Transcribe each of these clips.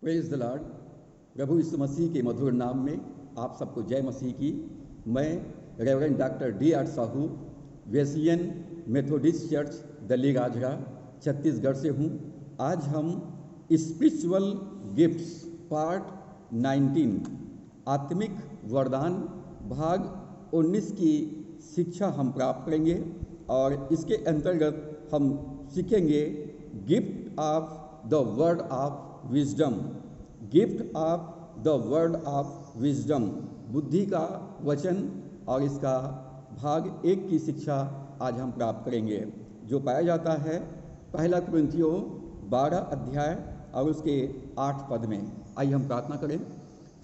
Praise the lord. प्रभु यीशु मसीह के मधुर नाम में आप सबको जय मसीह की। मैं reverend doctor D.R. Sahu, Wesleyan Methodist church Delhi Rajhara Chhattisgarh से हूँ। आज हम स्पिरिचुअल गिफ्ट्स पार्ट 19 आत्मिक वरदान भाग 19 की शिक्षा हम प्राप्त करेंगे और इसके अंतर्गत हम सीखेंगे gift of the word of wisdom. Gift of the word of wisdom, बुद्धि का वचन, और इसका भाग 1 की शिक्षा आज हम प्राप्त करेंगे, जो पाया जाता है पहला कुरिन्थियों 12 अध्याय और उसके 8 पद में। आइए हम प्रार्थना करें।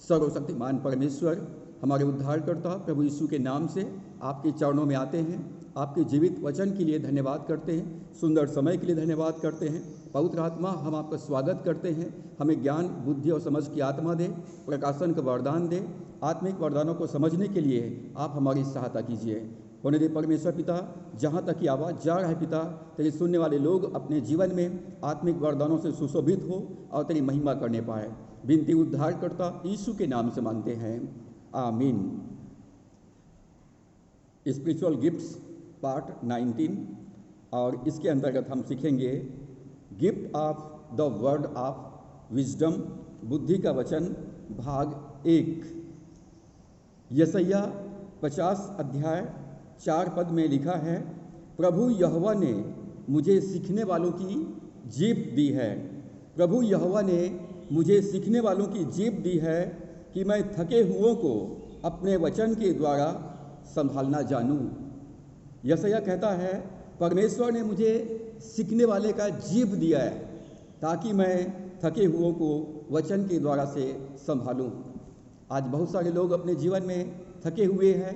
सर्वशक्तिमान परमेश्वर, हमारे उद्धारकर्ता प्रभु यीशु के नाम से आपके चरणों में आते हैं। आपके जीवित वचन के लिए धन्यवाद करते हैं, सुंदर समय के लिए धन्यवाद करते हैं। पवित्र आत्मा, हम आपका स्वागत करते हैं। हमें ज्ञान, बुद्धि और समझ की आत्मा दे, प्रकाशन का वरदान दे। आत्मिक वरदानों को समझने के लिए आप हमारी सहायता कीजिए। होने दे परमेश्वर पिता, जहाँ तक की आवाज़ जा रहा है पिता, तेरे सुनने वाले लोग अपने जीवन में आत्मिक वरदानों से सुशोभित हो और तेरी महिमा करने पाए। विनती उद्धारकर्ता यीशु के नाम से मांगते हैं, आमीन। स्पिरिचुअल गिफ्ट्स पार्ट 19 और इसके अंतर्गत हम सीखेंगे gift of the word of wisdom, बुद्धि का वचन भाग 1। यशायाह 50 अध्याय 4 पद में लिखा है, प्रभु यहोवा ने मुझे सीखने वालों की जीभ दी है। प्रभु यहोवा ने मुझे सीखने वालों की जीभ दी है कि मैं थके हुओं को अपने वचन के द्वारा संभालना जानूं। यशायाह कहता है, परमेश्वर ने मुझे सीखने वाले का जीभ दिया है ताकि मैं थके हुओं को वचन के द्वारा से संभालूं। आज बहुत सारे लोग अपने जीवन में थके हुए हैं,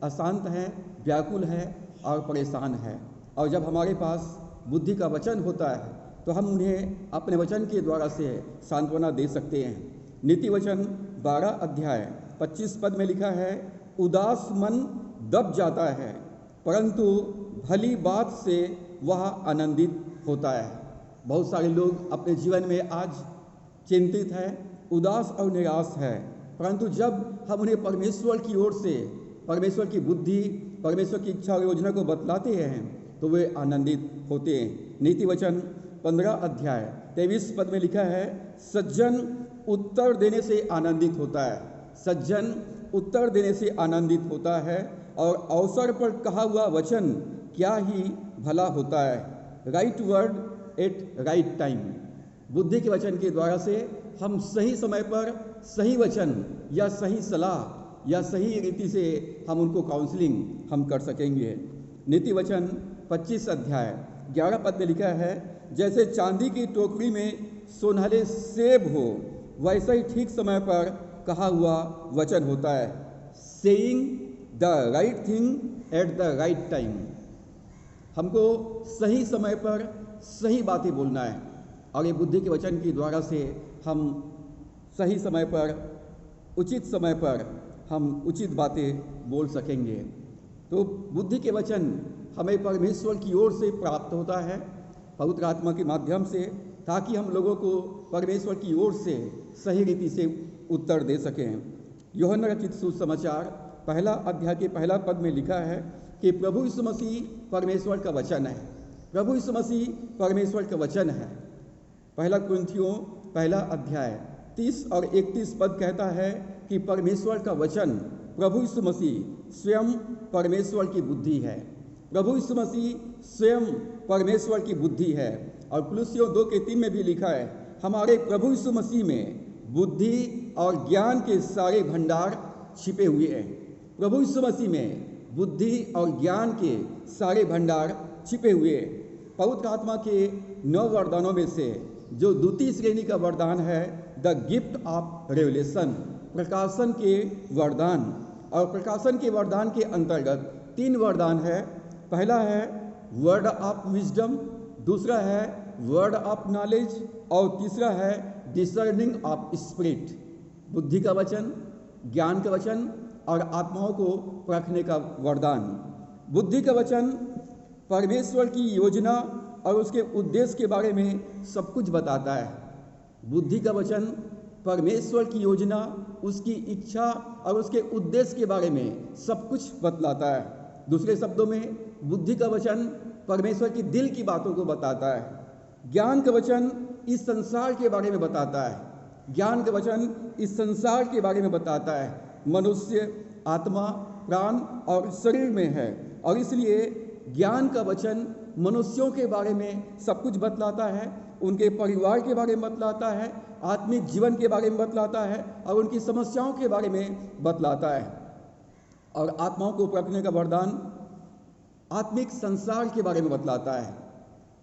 अशांत हैं, व्याकुल हैं और परेशान हैं। और जब हमारे पास बुद्धि का वचन होता है तो हम उन्हें अपने वचन के द्वारा से सांत्वना दे सकते हैं। नीति वचन 12 अध्याय 25 पद में लिखा है, उदास मन दब जाता है परंतु भली बात से वह आनंदित होता है। बहुत सारे लोग अपने जीवन में आज चिंतित हैं, उदास और निराश है, परंतु जब हम उन्हें परमेश्वर की ओर से परमेश्वर की बुद्धि, परमेश्वर की इच्छा और योजना को बतलाते हैं तो वे आनंदित होते हैं। नीति वचन 15 अध्याय 23 पद में लिखा है, सज्जन उत्तर देने से आनंदित होता है। सज्जन उत्तर देने से आनंदित होता है और अवसर पर कहा हुआ वचन क्या ही भला होता है। Right word at right time, बुद्धि के वचन के द्वारा से हम सही समय पर सही वचन या सही सलाह या सही रीति से हम उनको काउंसलिंग हम कर सकेंगे। नीति वचन 25 अध्याय 11 पद में लिखा है, जैसे चांदी की टोकरी में सोनहले सेब हो वैसे ही ठीक समय पर कहा हुआ वचन होता है। Saying the right thing at the right time, हमको सही समय पर सही बातें बोलना है और ये बुद्धि के वचन के द्वारा से हम सही समय पर, उचित समय पर हम उचित बातें बोल सकेंगे। तो बुद्धि के वचन हमें परमेश्वर की ओर से प्राप्त होता है पवित्र आत्मा के माध्यम से, ताकि हम लोगों को परमेश्वर की ओर से सही रीति से उत्तर दे सकें। यूहन्ना रचित सुसमाचार 1 अध्याय के 1 पद में लिखा है कि प्रभु यीशु मसीह परमेश्वर का वचन है। प्रभु यीशु मसीह परमेश्वर का वचन है। 1 कुरिन्थियों 1 अध्याय 30 और 31 पद कहता है कि परमेश्वर का वचन प्रभु यीशु मसीह स्वयं परमेश्वर की बुद्धि है। प्रभु यीशु मसीह स्वयं परमेश्वर की बुद्धि है। और कुलुस्सियों 2:3 में भी लिखा है, हमारे प्रभु यीशु मसीह में बुद्धि और ज्ञान के सारे भंडार छिपे हुए हैं। प्रभु यीशु मसीह में बुद्धि और ज्ञान के सारे भंडार छिपे हुए। पवित्र आत्मा के 9 वरदानों में से जो द्वितीय श्रेणी का वरदान है, द गिफ्ट ऑफ रेवलेशन, प्रकाशन के वरदान। और प्रकाशन के वरदान के अंतर्गत 3 वरदान है। पहला है वर्ड ऑफ विजडम, दूसरा है वर्ड ऑफ नॉलेज और तीसरा है डिसर्निंग ऑफ स्पिरिट, बुद्धि का वचन, ज्ञान का वचन और आत्माओं को परखने का वरदान। बुद्धि का वचन परमेश्वर की योजना और उसके उद्देश्य के बारे में सब कुछ बताता है। बुद्धि का वचन परमेश्वर की योजना, उसकी इच्छा और उसके उद्देश्य के बारे में सब कुछ बतलाता है। दूसरे शब्दों में बुद्धि का वचन परमेश्वर की दिल की बातों को बताता है। ज्ञान का वचन इस संसार के बारे में बताता है। ज्ञान का वचन इस संसार के बारे में बताता है। मनुष्य आत्मा, प्राण और शरीर में है, और इसलिए ज्ञान का वचन मनुष्यों के बारे में सब कुछ बतलाता है, उनके परिवार के बारे में बतलाता है, आत्मिक जीवन के बारे में बतलाता है और उनकी समस्याओं के बारे में बतलाता है। और आत्माओं को परखने का वरदान आत्मिक संसार के बारे में बतलाता है।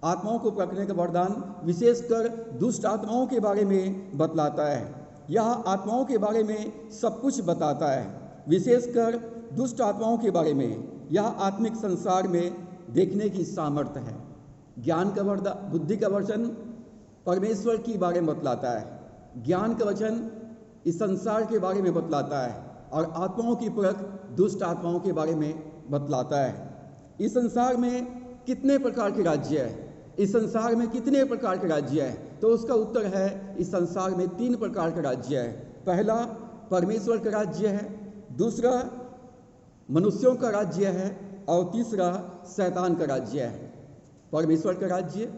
आत्माओं को परखने का वरदान विशेषकर दुष्ट आत्माओं के बारे में बतलाता है। यह आत्माओं के बारे में सब कुछ बताता है, विशेषकर दुष्ट आत्माओं के बारे में। यह आत्मिक संसार में देखने की सामर्थ्य है। ज्ञान का वरदान, बुद्धि का वचन परमेश्वर के बारे में बतलाता है। ज्ञान का वचन इस संसार के बारे में बतलाता है, और आत्माओं की परख दुष्ट आत्माओं के बारे में बतलाता है। इस संसार में कितने प्रकार के राज्य है? इस संसार में कितने प्रकार के राज्य है? तो उसका उत्तर है, इस संसार में 3 प्रकार का राज्य है। पहला परमेश्वर का राज्य है, दूसरा मनुष्यों का राज्य है, और तीसरा शैतान का राज्य है। परमेश्वर का राज्य,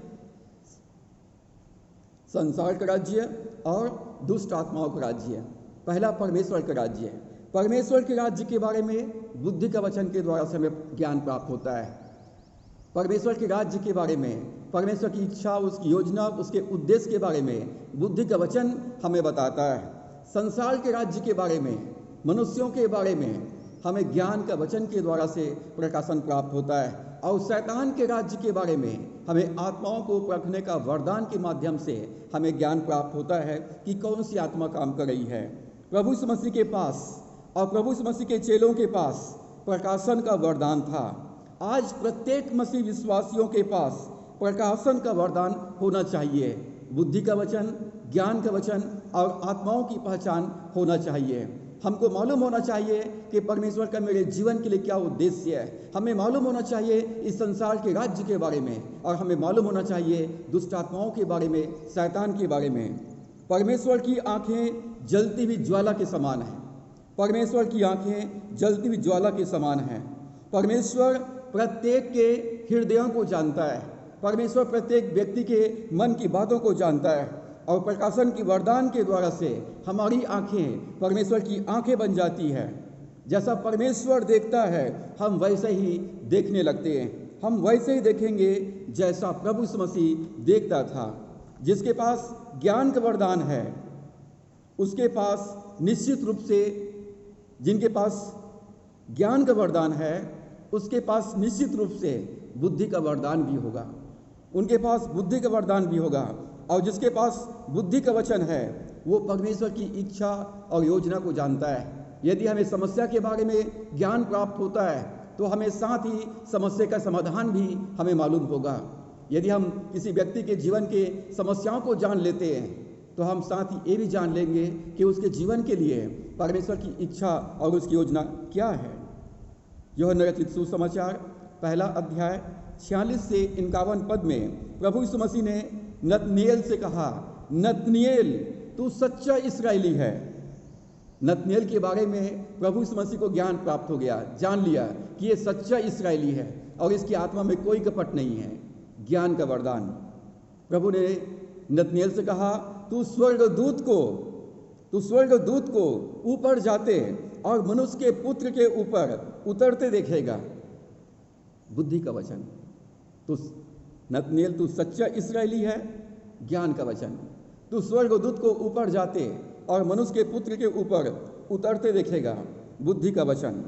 संसार का राज्य और दुष्ट आत्माओं का राज्य। पहला परमेश्वर का राज्य है। परमेश्वर के राज्य के बारे में बुद्धि का वचन के द्वारा से हमें ज्ञान प्राप्त होता है। परमेश्वर के राज्य के बारे में, परमेश्वर की इच्छा, उसकी योजना, उसके उद्देश्य के बारे में बुद्धि का वचन हमें बताता है। संसार के राज्य के बारे में, मनुष्यों के बारे में हमें ज्ञान का वचन के द्वारा से प्रकाशन प्राप्त होता है। और शैतान के राज्य के बारे में हमें आत्माओं को परखने का वरदान के माध्यम से हमें ज्ञान प्राप्त होता है कि कौन सी आत्मा काम कर रही है। प्रभु यीशु मसीह के पास और प्रभु यीशु मसीह के चेलों के पास प्रकाशन का वरदान था। आज प्रत्येक मसीह विश्वासियों के पास प्रकाशन का वरदान होना चाहिए। बुद्धि का वचन, ज्ञान का वचन और आत्माओं की पहचान होना चाहिए। हमको मालूम होना चाहिए कि परमेश्वर का मेरे जीवन के लिए क्या उद्देश्य है। हमें मालूम होना चाहिए इस संसार के राज्य के बारे में, और हमें मालूम होना चाहिए दुष्ट आत्माओं के बारे में, शैतान के बारे में। परमेश्वर की आंखें जलती हुई ज्वाला के समान हैं। परमेश्वर की आंखें जलती हुई ज्वाला के समान हैं। परमेश्वर प्रत्येक के हृदयों को जानता है। परमेश्वर प्रत्येक व्यक्ति के मन की बातों को जानता है, और प्रकाशन की वरदान के द्वारा से हमारी आंखें परमेश्वर की आंखें बन जाती है। जैसा परमेश्वर देखता है हम वैसे ही देखने लगते हैं। हम वैसे ही देखेंगे जैसा प्रभु यीशु मसीह देखता था। जिसके पास ज्ञान का वरदान है उसके पास निश्चित रूप से, जिनके पास ज्ञान का वरदान है उसके पास निश्चित रूप से बुद्धि का वरदान भी होगा। उनके पास बुद्धि का वरदान भी होगा। और जिसके पास बुद्धि का वचन है वो परमेश्वर की इच्छा और योजना को जानता है। यदि हमें समस्या के बारे में ज्ञान प्राप्त होता है तो हमें साथ ही समस्या का समाधान भी हमें मालूम होगा। यदि हम किसी व्यक्ति के जीवन के समस्याओं को जान लेते हैं तो हम साथ ही ये भी जान लेंगे कि उसके जीवन के लिए परमेश्वर की इच्छा और उसकी योजना क्या है। यूहन्ना रचित सुसमाचार पहला अध्याय 46 से 51 पद में प्रभु यीशु मसीह ने नतनिएल से कहा, नतनिएल तू सच्चा इस्राएली है। नतनिएल के बारे में प्रभु यीशु मसीह को ज्ञान प्राप्त हो गया, जान लिया कि ये सच्चा इस्राएली है और इसकी आत्मा में कोई कपट नहीं है। ज्ञान का वरदान। प्रभु ने नतनिएल से कहा, तू स्वर्गदूत को ऊपर जाते और मनुष्य के पुत्र के ऊपर उतरते देखेगा। बुद्धि का वचन। तो नतनिएल तू सच्चा इस्राएली है। ज्ञान का वचन। तू स्वर्गदूत को ऊपर जाते और मनुष्य के पुत्र के ऊपर उतरते देखेगा। बुद्धि का वचन।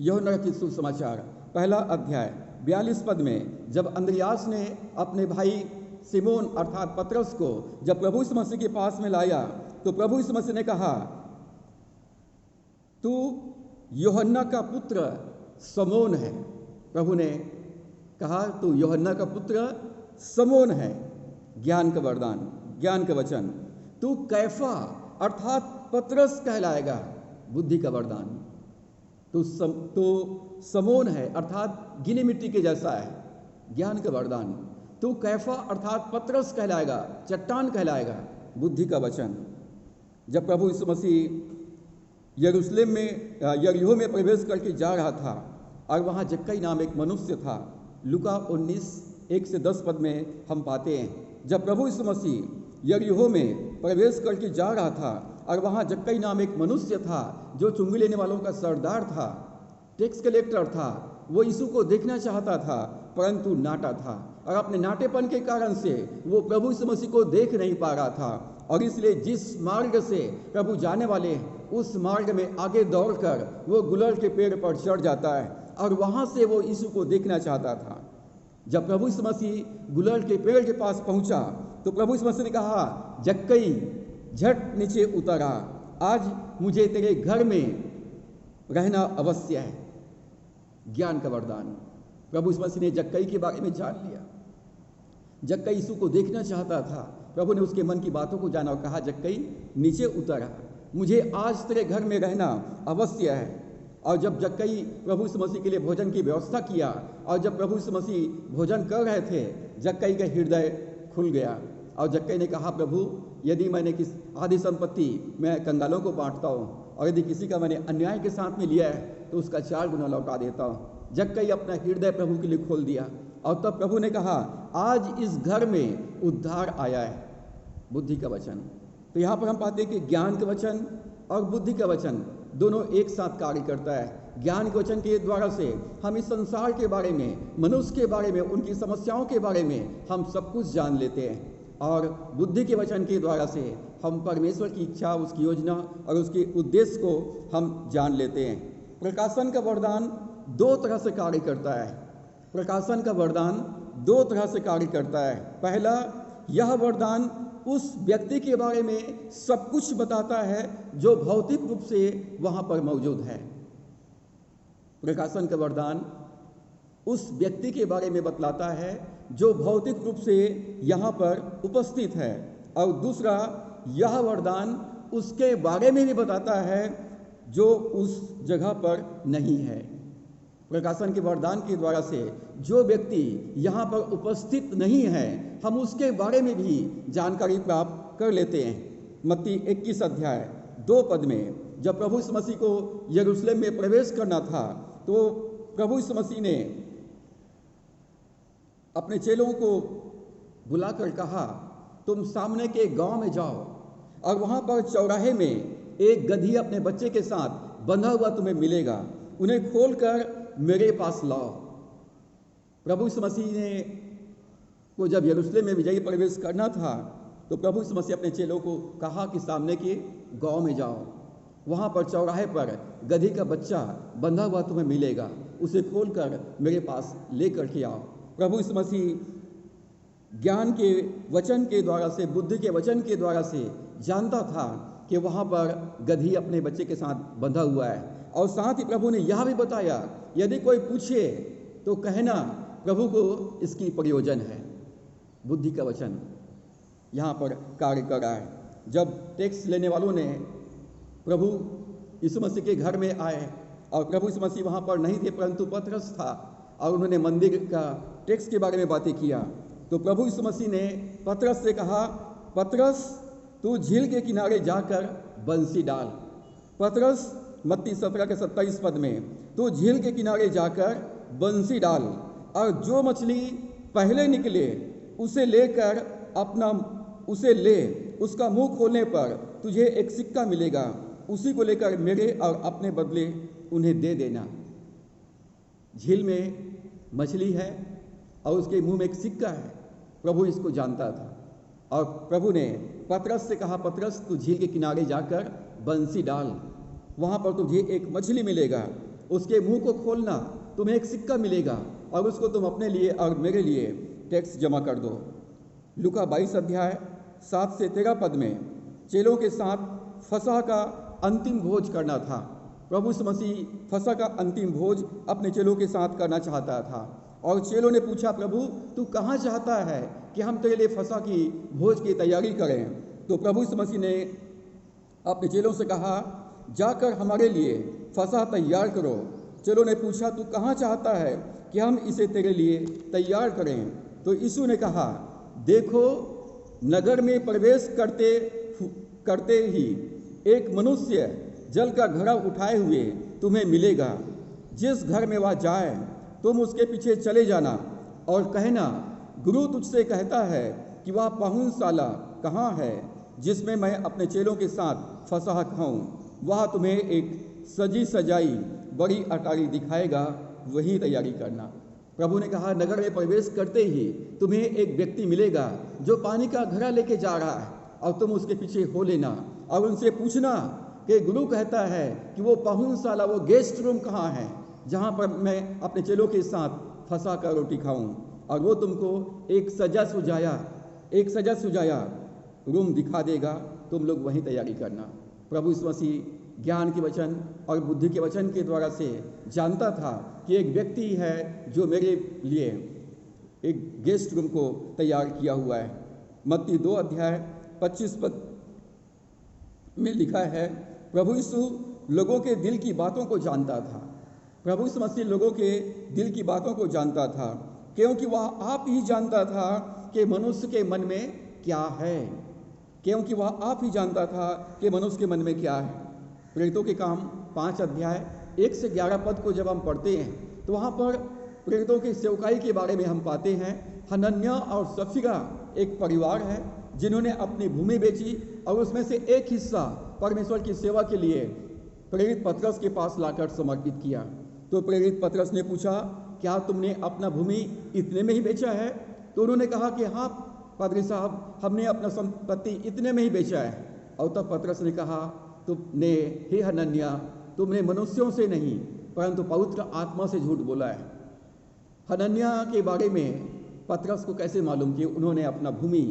यूहन्ना रचित सुसमाचार पहला अध्याय 42 पद में जब अंद्रियास ने अपने भाई सिमोन अर्थात पतरस को जब प्रभु यीशु मसीह के पास में लाया तो प्रभु यीशु मसीह ने कहा, तू यूहन्ना का पुत्र समोन है। प्रभु ने कहा तू यूहन्ना का पुत्र समोन है। ज्ञान का वरदान, ज्ञान का वचन। तू कैफा अर्थात पतरस कहलाएगा। बुद्धि का वरदान। तू समोन है अर्थात गीली मिट्टी के जैसा है। ज्ञान का वरदान। तू कैफा अर्थात पतरस कहलाएगा, चट्टान कहलाएगा। बुद्धि का वचन। जब प्रभु यीशु मसीह यरूशलेम में यरीहो में प्रवेश करके जा रहा था और वहाँ जक्कई नाम एक मनुष्य था, लूका 19:1-10 पद में हम पाते हैं, जब प्रभु यीशु मसीह यरीहो में प्रवेश करके जा रहा था और वहाँ जक्कई नाम एक मनुष्य था जो चुंगी लेने वालों का सरदार था, टैक्स कलेक्टर था। वो यीशु को देखना चाहता था परंतु नाटा था, और अपने नाटेपन के कारण से वो प्रभु यीशु मसीह को देख नहीं पा रहा था, और इसलिए जिस मार्ग से प्रभु जाने वाले हैं उस मार्ग में आगे दौड़कर वो गुलर के पेड़ पर चढ़ जाता है और वहाँ से वो यीशु को देखना चाहता था। जब प्रभु यीशु मसीह गुलर के पेड़ के पास पहुँचा तो प्रभु यीशु मसीह ने कहा, जक्कई झट नीचे उतर आ, आज मुझे तेरे घर में रहना अवश्य है। ज्ञान का वरदान। प्रभु यीशु मसीह ने जक्कई के बारे में जान लिया। जक्कई यीशु को देखना चाहता था। प्रभु ने उसके मन की बातों को जाना और कहा, जक्कई नीचे उतर आ, मुझे आज तेरे घर में रहना अवश्य है। और जब जक्कई प्रभु यीशु मसीह के लिए भोजन की व्यवस्था किया और जब प्रभु यीशु मसीह भोजन कर रहे थे, जक्कई का हृदय खुल गया और जक्कई ने कहा, प्रभु यदि मैंने किस आधी संपत्ति मैं कंगालों को बांटता हूँ और यदि किसी का मैंने अन्याय के साथ में लिया है तो उसका 4 गुना लौटा देता हूँ। जक्कई अपना हृदय प्रभु के लिए खोल दिया और तब प्रभु ने कहा, आज इस घर में उद्धार आया है। बुद्धि का वचन। तो यहाँ पर हम पाते हैं कि ज्ञान का वचन और बुद्धि का वचन दोनों एक साथ कार्य करता है। ज्ञान के वचन के द्वारा से हम इस संसार के बारे में, मनुष्य के बारे में, उनकी समस्याओं के बारे में हम सब कुछ जान लेते हैं, और बुद्धि के वचन के द्वारा से हम परमेश्वर की इच्छा, उसकी योजना और उसके उद्देश्य को हम जान लेते हैं। प्रकाशन का वरदान 2 तरह से कार्य करता है। प्रकाशन का वरदान 2 तरह से कार्य करता है। पहला, यह वरदान उस व्यक्ति के बारे में सब कुछ बताता है जो भौतिक रूप से वहाँ पर मौजूद है। प्रकाशन का वरदान उस व्यक्ति के बारे में बतलाता है जो भौतिक रूप से यहाँ पर उपस्थित है, और दूसरा, यह वरदान उसके बारे में भी बताता है जो उस जगह पर नहीं है। प्रकाशन के वरदान के द्वारा से जो व्यक्ति यहाँ पर उपस्थित नहीं है, हम उसके बारे में भी जानकारी प्राप्त कर लेते हैं। मत्ती 21:2 पद में जब प्रभु यीशु मसीह को यरूशलेम में प्रवेश करना था तो प्रभु यीशु मसीह ने अपने चेलों को बुलाकर कहा, तुम सामने के गांव में जाओ और वहाँ पर चौराहे में एक गधी अपने बच्चे के साथ बंधा हुआ तुम्हें मिलेगा, उन्हें खोलकर मेरे पास लाओ। प्रभु यीशु मसीह ने को जब यरूशलेम में विजयी प्रवेश करना था तो प्रभु यीशु मसीह अपने चेलों को कहा कि सामने के गांव में जाओ, वहाँ पर चौराहे पर गधी का बच्चा बंधा हुआ तुम्हें मिलेगा, उसे खोलकर मेरे पास लेकर के आओ। प्रभु यीशु मसीह ज्ञान के वचन के द्वारा से, बुद्धि के वचन के द्वारा से जानता था कि वहाँ पर गधी अपने बच्चे के साथ बंधा हुआ है, और साथ ही प्रभु ने यह भी बताया, यदि कोई पूछे तो कहना प्रभु को इसकी प्रयोजन है। बुद्धि का वचन यहाँ पर कार्य कर रहा है। जब टैक्स लेने वालों ने प्रभु यीशु मसीह के घर में आए और प्रभु यीशु मसीह वहाँ पर नहीं थे परंतु पतरस था, और उन्होंने मंदिर का टैक्स के बारे में बातें किया, तो प्रभु यीशु मसीह ने पतरस से कहा, पतरस तू झील के किनारे जाकर बंसी डाल। पतरस मत्ती 17:27 पद में, तू झील के किनारे जाकर बंसी डाल और जो मछली पहले निकले उसे लेकर उसे ले, उसका मुंह खोलने पर तुझे एक सिक्का मिलेगा, उसी को लेकर मेरे और अपने बदले उन्हें दे देना। झील में मछली है और उसके मुंह में एक सिक्का है। प्रभु इसको जानता था और प्रभु ने पतरस से कहा, पतरस तू झील के किनारे जाकर बंसी डाल, वहाँ पर तुझे एक मछली मिलेगा, उसके मुंह को खोलना, तुम्हें एक सिक्का मिलेगा और उसको तुम अपने लिए और मेरे लिए टैक्स जमा कर दो। लूका 22:7-13 पद में चेलों के साथ फसह का अंतिम भोज करना था। प्रभु यीशु मसीह फसह का अंतिम भोज अपने चेलों के साथ करना चाहता था, और चेलों ने पूछा, प्रभु तू कहाँ चाहता है कि हम तेरे लिए फसह की भोज की तैयारी करें? तो प्रभु यीशु मसीह ने अपने चेलों से कहा, जाकर हमारे लिए फसह तैयार करो। चेलों ने पूछा, तू कहाँ चाहता है कि हम इसे तेरे लिए तैयार करें? तो यीशु ने कहा, देखो, नगर में प्रवेश करते ही एक मनुष्य जल का घड़ा उठाए हुए तुम्हें मिलेगा। जिस घर में वह जाए तुम उसके पीछे चले जाना और कहना, गुरु तुझसे कहता है कि वह पाहुनशाला कहाँ है जिसमें मैं अपने चेलों के साथ फसह खाऊं। वह तुम्हें एक सजी सजाई बड़ी अटारी दिखाएगा, वही तैयारी करना। प्रभु ने कहा, नगर में प्रवेश करते ही तुम्हें एक व्यक्ति मिलेगा जो पानी का घड़ा लेके जा रहा है, और तुम उसके पीछे हो लेना और उनसे पूछना कि गुरु कहता है कि वो पाहुनशाला, वो गेस्ट रूम कहाँ है जहाँ पर मैं अपने चेलों के साथ फंसा कर रोटी खाऊं, और वो तुमको एक सजा सुजाया रूम दिखा देगा, तुम लोग वहीं तैयारी करना। प्रभु यीशु मसीह ज्ञान के वचन और बुद्धि के वचन के द्वारा से जानता था कि एक व्यक्ति है जो मेरे लिए एक गेस्ट रूम को तैयार किया हुआ है। मत्ती 2 अध्याय 25 पद में लिखा है, प्रभु यीशु लोगों के दिल की बातों को जानता था। प्रभु यीशु मसीह लोगों के दिल की बातों को जानता था, क्योंकि वह आप ही जानता था कि मनुष्य के मन में क्या है। क्योंकि वह आप ही जानता था कि मनुष्य के मन में क्या है। प्रेरितों के काम 5 अध्याय 1 से 11 पद को जब हम पढ़ते हैं तो वहाँ पर प्रेरितों की सेवकाई के बारे में हम पाते हैं। हनन्याह और सफीरा एक परिवार है जिन्होंने अपनी भूमि बेची और उसमें से एक हिस्सा परमेश्वर की सेवा के लिए प्रेरित पतरस के पास लाकर समर्पित किया। तो प्रेरित पतरस ने पूछा, क्या तुमने अपना भूमि इतने में ही बेचा है? तो उन्होंने कहा कि हाँ पादरी साहब, हमने अपना संपत्ति इतने में ही बेचा है। और तब पतरस ने कहा, तुमने हे हनन्याह, तुमने मनुष्यों से नहीं परंतु पवित्र आत्मा से झूठ बोला है। हनन्याह के बारे में पतरस को कैसे मालूम कि उन्होंने अपना भूमि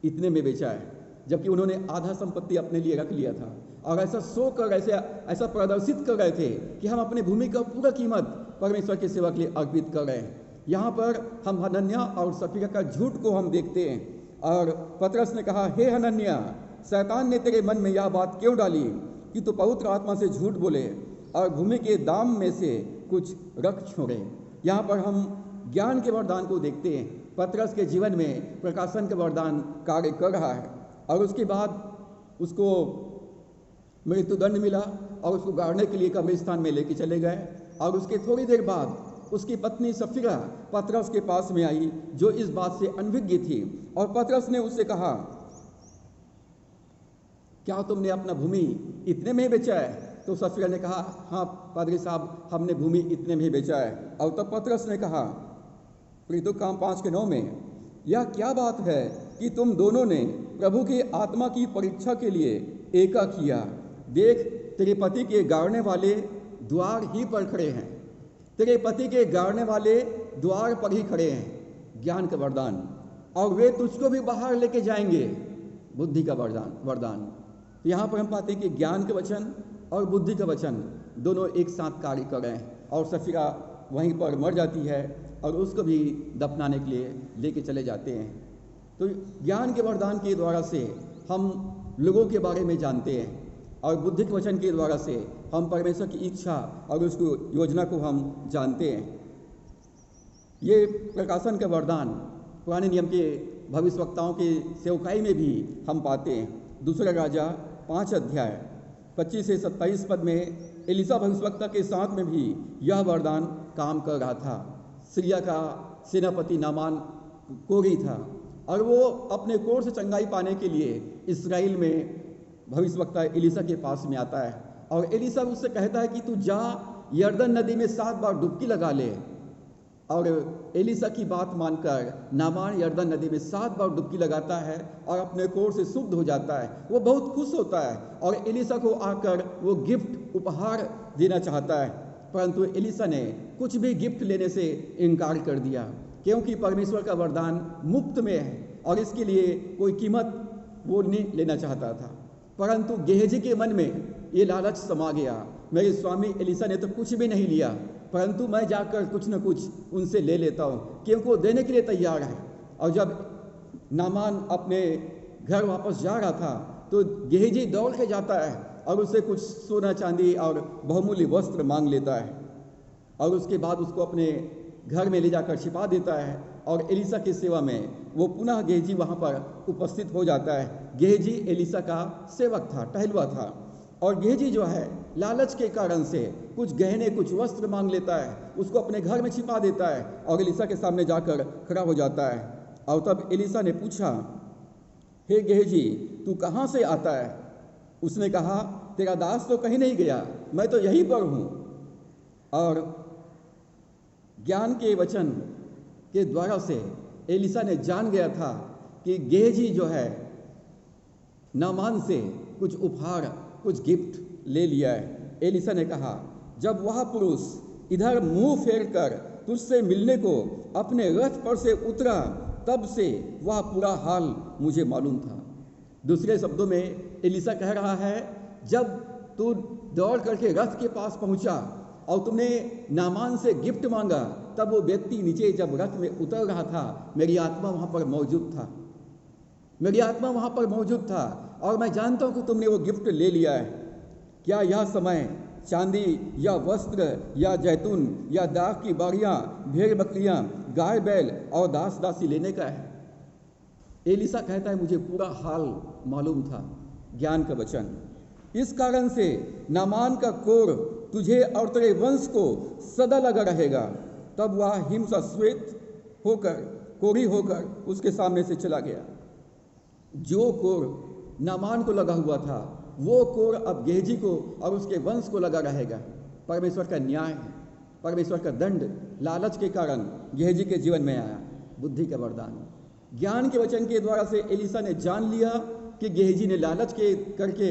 इतने में बेचा है, जबकि उन्होंने आधा संपत्ति अपने लिए रख लिया था और ऐसा सो कर ऐसा प्रदर्शित कर रहे थे कि हम अपने भूमि का पूरा कीमत परमेश्वर की सेवा के लिए अर्पित कर रहे हैं। यहाँ पर हम हनन्याह और सफीरा का झूठ को हम देखते हैं। और पतरस ने कहा, हे हनन्याह, शैतान ने तेरे मन में यह बात क्यों डाली कि तू पवित्र आत्मा से झूठ बोले और भूमि के दाम में से कुछ रख छोड़े। यहाँ पर हम ज्ञान के वरदान को देखते हैं। पतरस के जीवन में प्रकाशन का वरदान कार्य कर रहा है और उसके बाद उसको मृत्युदंड मिला और उसको गाड़ने के लिए कब्रिस्तान में लेके चले गए। और उसके थोड़ी देर बाद उसकी पत्नी सफीरा पतरस के पास में आई, जो इस बात से अनभिज्ञ थी। और पतरस ने उससे कहा, क्या तुमने अपना भूमि इतने में ही बेचा है? तो सफीरा ने कहा, हाँ पादरी साहब, हमने भूमि इतने में ही बेचा है। और तब पतरस ने कहा, प्रेरितों काम 5:9 में, यह क्या बात है कि तुम दोनों ने प्रभु की आत्मा की परीक्षा के लिए एका किया। देख, तेरे पति के गाड़ने वाले द्वार ही पर खड़े हैं। तेरे पति के गाड़ने वाले द्वार पर ही खड़े हैं। ज्ञान का वरदान। और वे तुझको भी बाहर लेके जाएंगे। बुद्धि का वरदान। तो यहाँ पर हम पाते हैं कि ज्ञान के वचन और बुद्धि का वचन दोनों एक साथ कार्य कर रहे हैं। और सफीरा वहीं पर मर जाती है और उसको भी दफनाने के लिए लेके चले जाते हैं। तो ज्ञान के वरदान के द्वारा से हम लोगों के बारे में जानते हैं और बुद्धि के वचन के द्वारा से हम परमेश्वर की इच्छा और उसको योजना को हम जानते हैं। ये प्रकाशन का वरदान पुराने नियम के भविष्यवक्ताओं के सेवकाई में भी हम पाते हैं। दूसरा राजा 5 अध्याय 25 से 27 पद में एलिसा भविष्यवक्ता के साथ में भी यह वरदान काम कर रहा था। सीरिया का सेनापति नामान कोढ़ी था और वो अपने कोढ़ से चंगाई पाने के लिए इस्राएल में भविष्यवक्ता एलिसा के पास में आता है। और एलिसा उससे कहता है कि तू जा यर्दन नदी में 7 बार डुबकी लगा ले। और एलिसा की बात मानकर नामान यर्दन नदी में 7 बार डुबकी लगाता है और अपने कोढ़ से शुद्ध हो जाता है। वो बहुत खुश होता है और एलिसा को आकर वो गिफ्ट उपहार देना चाहता है, परंतु एलिसा ने कुछ भी गिफ्ट लेने से इनकार कर दिया, क्योंकि परमेश्वर का वरदान मुफ्त में है और इसके लिए कोई कीमत वो नहीं लेना चाहता था। परंतु गेहजी के मन में ये लालच समा गया, मेरे स्वामी एलिसा ने तो कुछ भी नहीं लिया, परंतु मैं जाकर कुछ न कुछ उनसे ले लेता हूँ, क्योंकि वो देने के लिए तैयार है। और जब नामान अपने घर वापस जा रहा था तो गेहजी दौड़ के जाता है और उससे कुछ सोना चांदी और बहुमूल्य वस्त्र मांग लेता है और उसके बाद उसको अपने घर में ले जाकर छिपा देता है और एलिसा की सेवा में वो पुनः गेहजी वहाँ पर उपस्थित हो जाता है। गेहजी एलिसा का सेवक था, टहलुआ था, और गेहजी जो है लालच के कारण से कुछ गहने कुछ वस्त्र मांग लेता है, उसको अपने घर में छिपा देता है और एलिसा के सामने जाकर खड़ा हो जाता है। और तब एलिसा ने पूछा, हे गेहजी, तू कहाँ से आता है? उसने कहा, तेरा दास तो कहीं नहीं गया, मैं तो यहीं पर हूँ। और ज्ञान के वचन के द्वारा से एलिसा ने जान गया था कि गेहजी जो है नामान से कुछ उपहार कुछ गिफ्ट ले लिया है। एलिसा ने कहा, जब वह पुरुष इधर मुंह फेर कर तुझसे मिलने को अपने रथ पर से उतरा, तब से वह पूरा हाल मुझे मालूम था। दूसरे शब्दों में एलिसा कह रहा है, जब तू दौड़ करके रथ के पास पहुंचा और तुमने नामान से गिफ्ट मांगा, तब वो व्यक्ति नीचे जब रथ में उतर रहा था, मेरी आत्मा वहां पर मौजूद था, मेरी आत्मा वहां पर मौजूद था, और मैं जानता हूं कि तुमने वो गिफ्ट ले लिया है। क्या यह समय चांदी या वस्त्र या जैतून या दाख की बाड़ियां, भेड़ बकरियां, गाय बैल और दास दासी लेने का है? एलिसा कहता है, मुझे पूरा हाल मालूम था। ज्ञान का वचन, इस कारण से नामान का कोर तुझे और तेरे वंश को सदा लगा रहेगा। तब वह हिमसा श्वेत होकर कोरी होकर उसके सामने से चला गया। जो कोर नामान को लगा हुआ था, वो कोर अब गेहजी को और उसके वंश को लगा रहेगा। परमेश्वर का न्याय है, परमेश्वर का दंड लालच के कारण गेहजी के जीवन में आया। बुद्धि का वरदान, ज्ञान के वचन के द्वारा से एलिसा ने जान लिया कि गेहजी ने लालच के करके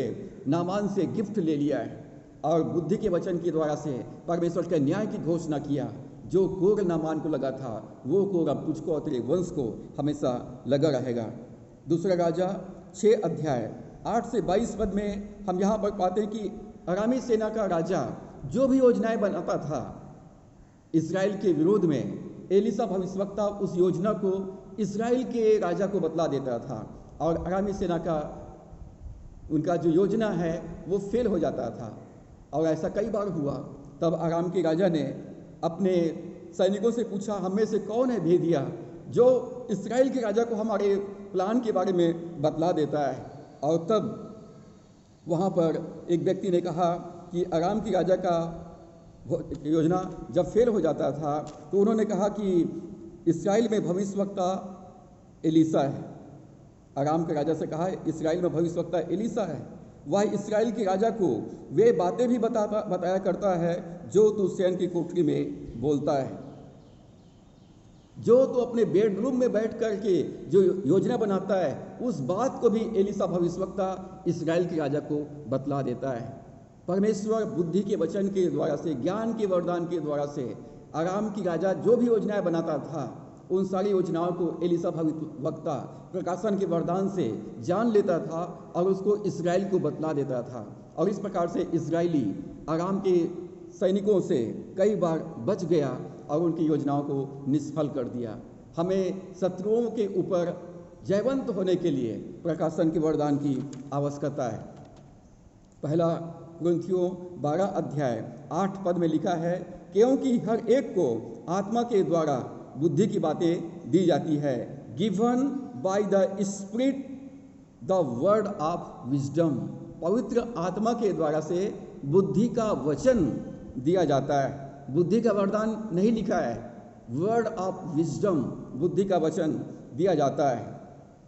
नामान से गिफ्ट ले लिया है, और बुद्धि के वचन के द्वारा से परमेश्वर के न्याय की घोषणा किया। जो कोर नामान को लगा था, वो कोर अब तुझको और तेरे वंश को हमेशा लगा रहेगा। दूसरा राजा 6 अध्याय 8 से 22 पद में हम यहाँ पर पाते हैं कि अरामी सेना का राजा जो भी योजनाएं बनाता था इस्राएल के विरोध में, एलिसा भविष्यवक्ता उस योजना को इस्राएल के राजा को बतला देता था, और अरामी सेना का उनका जो योजना है वो फेल हो जाता था। और ऐसा कई बार हुआ। तब अराम के राजा ने अपने सैनिकों से पूछा, हम में से कौन है भेदिया जो इस्राएल के राजा को हमारे प्लान के बारे में बतला देता है? और तब वहाँ पर एक व्यक्ति ने कहा कि अराम की राजा का योजना जब फेल हो जाता था तो उन्होंने कहा कि इस्राएल में भविष्यवक्ता एलिसा है। अराम के राजा से कहा, इस्राएल में भविष्यवक्ता एलिसा है, वह इस्राएल के राजा को वे बातें भी बताया करता है जो तू सैन की कोठरी में बोलता है। जो तो अपने बेडरूम में बैठ करके जो योजना बनाता है, उस बात को भी एलिसा भविष्यवक्ता इस्राएल के राजा को बतला देता है। परमेश्वर बुद्धि के वचन के द्वारा से, ज्ञान के वरदान के द्वारा से अराम की राजा जो भी योजनाएं बनाता था, उन सारी योजनाओं को एलिसा भविष्यवक्ता प्रकाशन के वरदान से जान लेता था और उसको इस्राएल को बतला देता था। और इस प्रकार से इस्राएली अराम के सैनिकों से कई बार बच गया और उनकी योजनाओं को निष्फल कर दिया। हमें शत्रुओं के ऊपर जयवंत होने के लिए प्रकाशन के वरदान की आवश्यकता है। पहला कुरिन्थियों 12 अध्याय 8 पद में लिखा है, क्योंकि हर एक को आत्मा के द्वारा बुद्धि की बातें दी जाती है, given by the spirit the word of wisdom. पवित्र आत्मा के द्वारा से बुद्धि का वचन दिया जाता है। बुद्धि का वरदान नहीं लिखा है, वर्ड ऑफ विजडम, बुद्धि का वचन दिया जाता है।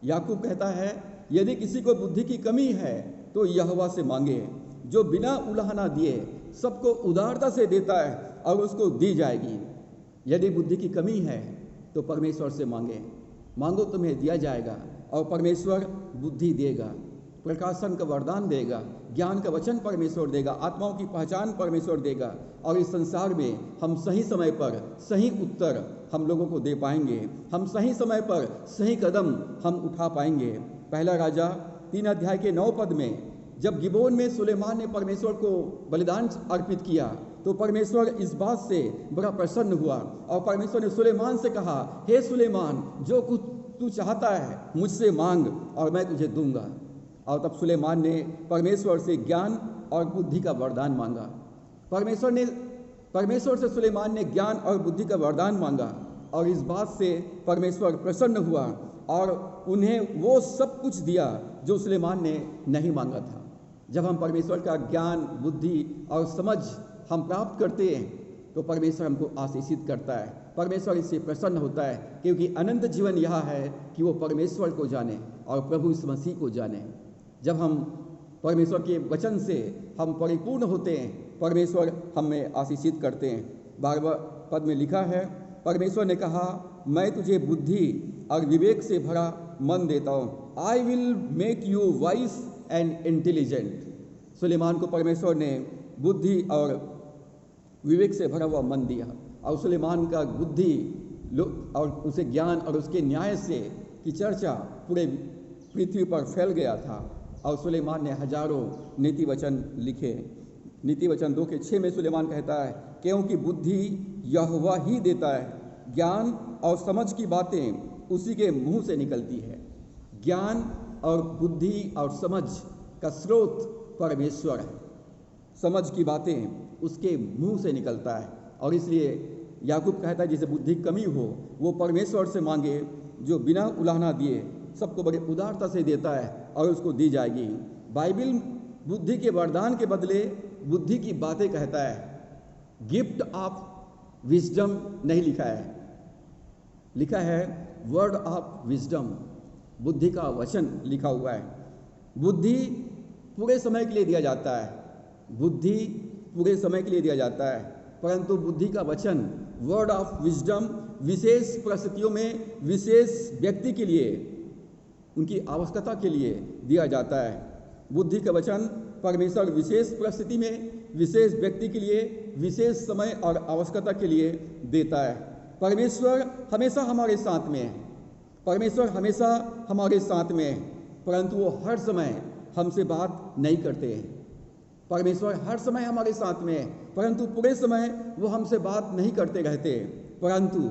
याकूब कहता है, यदि किसी को बुद्धि की कमी है तो यहोवा से मांगे, जो बिना उलाहना दिए सबको उदारता से देता है और उसको दी जाएगी। यदि बुद्धि की कमी है तो परमेश्वर से मांगे, मांगो तुम्हें दिया जाएगा, और परमेश्वर बुद्धि देगा, प्रकाशन का वरदान देगा, ज्ञान का वचन परमेश्वर देगा, आत्माओं की पहचान परमेश्वर देगा, और इस संसार में हम सही समय पर सही उत्तर हम लोगों को दे पाएंगे, हम सही समय पर सही कदम हम उठा पाएंगे। पहला राजा 3 अध्याय के 9 पद में जब गिबोन में सुलेमान ने परमेश्वर को बलिदान अर्पित किया तो परमेश्वर इस बात से बड़ा प्रसन्न हुआ, और परमेश्वर ने सुलेमान से कहा, हे सुलेमान, जो कुछ तू चाहता है मुझसे मांग और मैं तुझे दूंगा। और तब सुलेमान ने परमेश्वर से ज्ञान और बुद्धि का वरदान मांगा। परमेश्वर ने परमेश्वर से सुलेमान ने ज्ञान और बुद्धि का वरदान मांगा और इस बात से परमेश्वर प्रसन्न हुआ और उन्हें वो सब कुछ दिया जो सुलेमान ने नहीं मांगा था। जब हम परमेश्वर का ज्ञान, बुद्धि और समझ हम प्राप्त करते हैं तो परमेश्वर हमको आशीषित करता है, परमेश्वर इससे प्रसन्न होता है, क्योंकि अनंत जीवन यह है कि वो परमेश्वर को जाने और प्रभु यीशु मसीह को जाने। जब हम परमेश्वर के वचन से हम परिपूर्ण होते हैं, परमेश्वर हमें आशीषित करते हैं। 12वें पद में लिखा है, परमेश्वर ने कहा, मैं तुझे बुद्धि और विवेक से भरा मन देता हूँ। I will make you wise and intelligent. Suleman को परमेश्वर ने बुद्धि और विवेक से भरा हुआ मन दिया और सुलेमान का बुद्धि और उसे ज्ञान और उसके न्याय से की चर्चा पूरे पृथ्वी पर फैल गया था और सुलेमान ने हजारों नीति वचन लिखे। नीति वचन 2:6 में सुलेमान कहता है, क्योंकि बुद्धि यहोवा ही देता है, ज्ञान और समझ की बातें उसी के मुंह से निकलती है। ज्ञान और बुद्धि और समझ का स्रोत परमेश्वर है, समझ की बातें उसके मुंह से निकलता है। और इसलिए याकूब कहता है, जिसे बुद्धि कमी हो वो परमेश्वर से मांगे, जो बिना उलाहना दिए सबको बड़े उदारता से देता है और उसको दी जाएगी। बाइबल बुद्धि के वरदान के बदले बुद्धि की बातें कहता है। गिफ्ट ऑफ विजडम नहीं लिखा है, लिखा है वर्ड ऑफ विजडम, बुद्धि का वचन लिखा हुआ है। बुद्धि पूरे समय के लिए दिया जाता है, बुद्धि पूरे समय के लिए दिया जाता है, परंतु बुद्धि का वचन वर्ड ऑफ विजडम विशेष परिस्थितियों में विशेष व्यक्ति के लिए, उनकी आवश्यकता के लिए दिया जाता है। बुद्धि का वचन परमेश्वर विशेष परिस्थिति में विशेष व्यक्ति के लिए विशेष समय और आवश्यकता के लिए देता है। परमेश्वर हमेशा हमारे साथ में है, परमेश्वर हमेशा हमारे साथ में है, परंतु वो हर समय हमसे बात नहीं करते हैं। परमेश्वर हर समय हमारे साथ में है, परंतु पूरे समय वो हमसे बात नहीं करते रहते, परंतु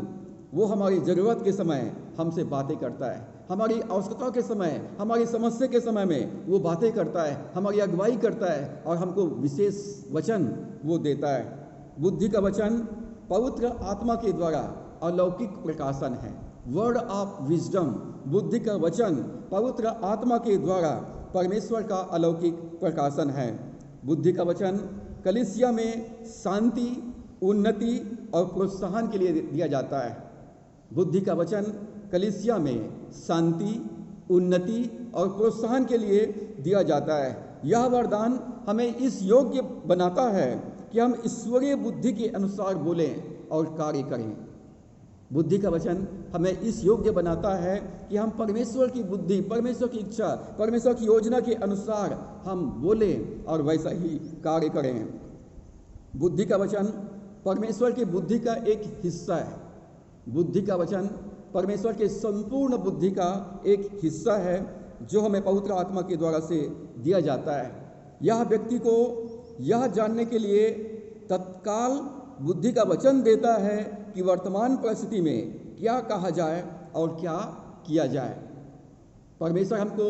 वो हमारी ज़रूरत के समय हमसे बातें करता है, हमारी आवश्यकता के समय, हमारी समस्या के समय में वो बातें करता है, हमारी अगुवाई करता है और हमको विशेष वचन वो देता है। बुद्धि का वचन पवित्र आत्मा के द्वारा अलौकिक प्रकाशन है। वर्ड ऑफ विजडम, बुद्धि का वचन पवित्र आत्मा के द्वारा परमेश्वर का अलौकिक प्रकाशन है। बुद्धि का वचन कलीसिया में शांति, उन्नति और प्रोत्साहन के लिए दिया जाता है। बुद्धि का वचन कलीसिया में शांति, उन्नति और प्रोत्साहन के लिए दिया जाता है। यह वरदान हमें इस योग्य बनाता है कि हम ईश्वरीय बुद्धि के अनुसार बोलें और कार्य करें। बुद्धि का वचन हमें इस योग्य बनाता है कि हम परमेश्वर की बुद्धि, परमेश्वर की इच्छा, परमेश्वर की योजना के अनुसार हम बोलें और वैसा ही कार्य करें। बुद्धि का वचन परमेश्वर की बुद्धि का एक हिस्सा है। बुद्धि का वचन परमेश्वर के संपूर्ण बुद्धि का एक हिस्सा है जो हमें पवित्र आत्मा के द्वारा से दिया जाता है। यह व्यक्ति को यह जानने के लिए तत्काल बुद्धि का वचन देता है कि वर्तमान परिस्थिति में क्या कहा जाए और क्या किया जाए। परमेश्वर हमको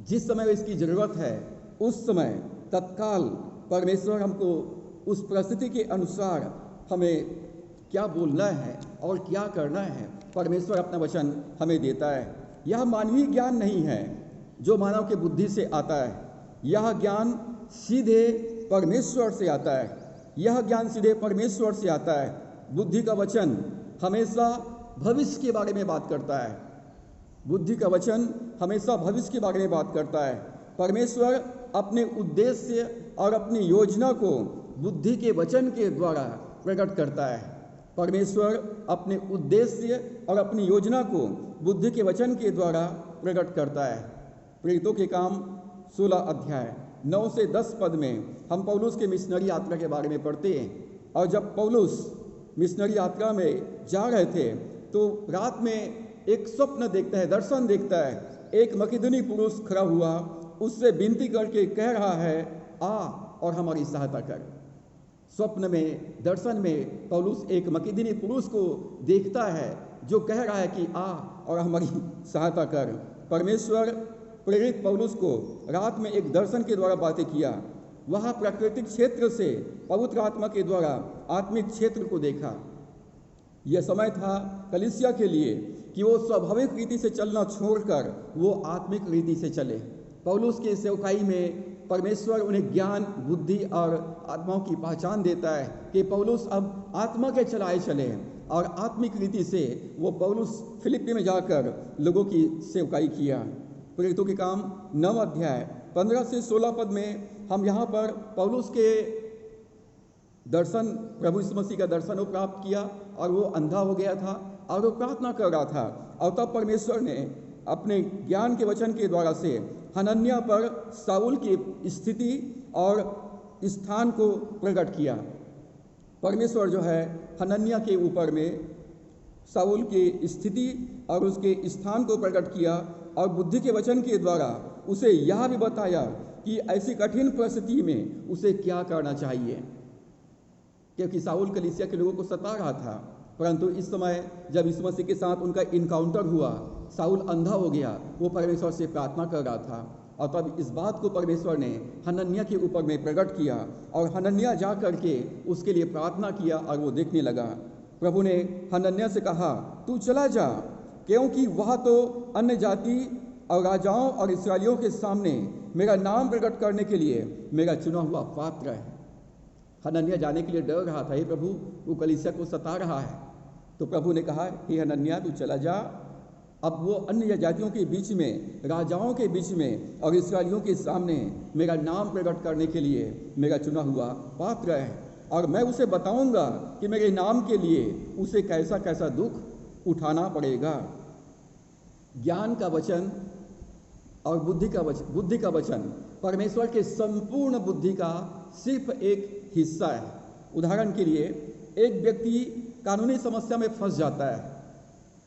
जिस समय इसकी ज़रूरत है उस समय तत्काल परमेश्वर हमको उस परिस्थिति के अनुसार हमें क्या बोलना है और क्या करना है, परमेश्वर अपना वचन हमें देता है। यह मानवीय ज्ञान नहीं है जो मानव के बुद्धि से आता है, यह ज्ञान सीधे परमेश्वर से आता है, यह ज्ञान सीधे परमेश्वर से आता है। बुद्धि का वचन हमेशा भविष्य के बारे में बात करता है। बुद्धि का वचन हमेशा भविष्य के बारे में बात करता है। परमेश्वर अपने उद्देश्य और अपनी योजना को बुद्धि के वचन के द्वारा प्रकट करता है। परमेश्वर अपने उद्देश्य और अपनी योजना को बुद्धि के वचन के द्वारा प्रकट करता है। प्रेरितों के काम 16 अध्याय 9 से 10 पद में हम पौलुस के मिशनरी यात्रा के बारे में पढ़ते हैं। और जब पौलुस मिशनरी यात्रा में जा रहे थे तो रात में एक स्वप्न देखता है, दर्शन देखता है। एक मकिदुनी पुरुष खड़ा हुआ, उससे विनती करके कह रहा है, आ और हमारी सहायता कर। स्वप्न में, दर्शन में पौलुस एक मकिदुनी पुरुष को देखता है जो कह रहा है कि आ और हमारी सहायता कर। परमेश्वर प्रेरित पौलुस को रात में एक दर्शन के द्वारा बातें किया वहाँ प्राकृतिक क्षेत्र से पवित्र आत्मा के द्वारा आत्मिक क्षेत्र को देखा। यह समय था कलीसिया के लिए कि वो स्वाभाविक रीति से चलना छोड़कर वो आत्मिक रीति से चले। पौलुस के सेवकाई में परमेश्वर उन्हें ज्ञान, बुद्धि और आत्माओं की पहचान देता है कि पौलुस अब आत्मा के चलाए चले, और आत्मिक रीति से वो पौलुस फिलिप्पी में जाकर लोगों की सेवकाई किया। प्रेरितों के काम 9 अध्याय 15 से 16 पद में हम यहाँ पर पौलुस के दर्शन, प्रभु यीशु मसीह का दर्शन वो प्राप्त किया और वो अंधा हो गया था और वो प्रार्थना कर रहा था, और तब परमेश्वर ने अपने ज्ञान के वचन के द्वारा से हनन्याह पर शाऊल की स्थिति और स्थान को प्रकट किया। परमेश्वर जो है हनन्याह के ऊपर में शाऊल की स्थिति और उसके स्थान को प्रकट किया, और बुद्धि के वचन के द्वारा उसे यह भी बताया कि ऐसी कठिन परिस्थिति में उसे क्या करना चाहिए, क्योंकि शाऊल कलीसिया के लोगों को सता रहा था। परंतु इस समय जब यीशु मसीह के साथ उनका इनकाउंटर हुआ, शाऊल अंधा हो गया, वो परमेश्वर से प्रार्थना कर रहा था, और तब इस बात को परमेश्वर ने हनन्याह के ऊपर में प्रकट किया, और हनन्याह जा करके उसके लिए प्रार्थना किया और वो देखने लगा। प्रभु ने हनन्याह से कहा, तू चला जा, क्योंकि वह तो अन्य जाति और राजाओं और इस्राएलियों के सामने मेरा नाम प्रकट करने के लिए मेरा चुना हुआ पात्र है। हनन्याह जाने के लिए डर रहा था, हे प्रभु वो कलीसिया को सता रहा है। तो प्रभु ने कहा, हे हनन्याह तू चला जा, अब वो अन्य जातियों के बीच में, राजाओं के बीच में और इस्राएलियों के सामने मेरा नाम प्रकट करने के लिए मेरा चुना हुआ पात्र है, और मैं उसे बताऊंगा कि मेरे नाम के लिए उसे कैसा कैसा दुख उठाना पड़ेगा। ज्ञान का वचन और बुद्धि का वचन परमेश्वर के संपूर्ण बुद्धि का सिर्फ एक हिस्सा है। उदाहरण के लिए, एक व्यक्ति कानूनी समस्या में फंस जाता है,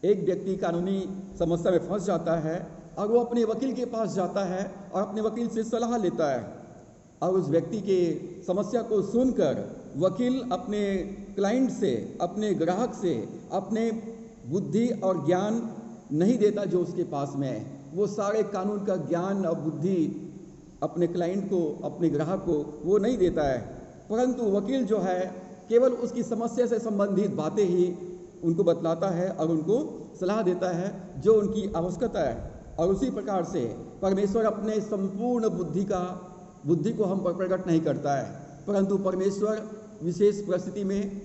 एक व्यक्ति कानूनी समस्या में फंस जाता है और वो अपने वकील के पास जाता है और अपने वकील से सलाह लेता है, और उस व्यक्ति के समस्या को सुनकर वकील अपने क्लाइंट से, अपने ग्राहक से अपने बुद्धि और ज्ञान नहीं देता जो उसके पास में है। वो सारे कानून का ज्ञान और बुद्धि अपने क्लाइंट को, अपने ग्राहक को वो नहीं देता है, परंतु वकील जो है केवल उसकी समस्या से संबंधित बातें ही उनको बतलाता है और उनको सलाह देता है जो उनकी आवश्यकता है। और उसी प्रकार से परमेश्वर अपने संपूर्ण बुद्धि को हम पर प्रकट नहीं करता है, परंतु परमेश्वर विशेष परिस्थिति में,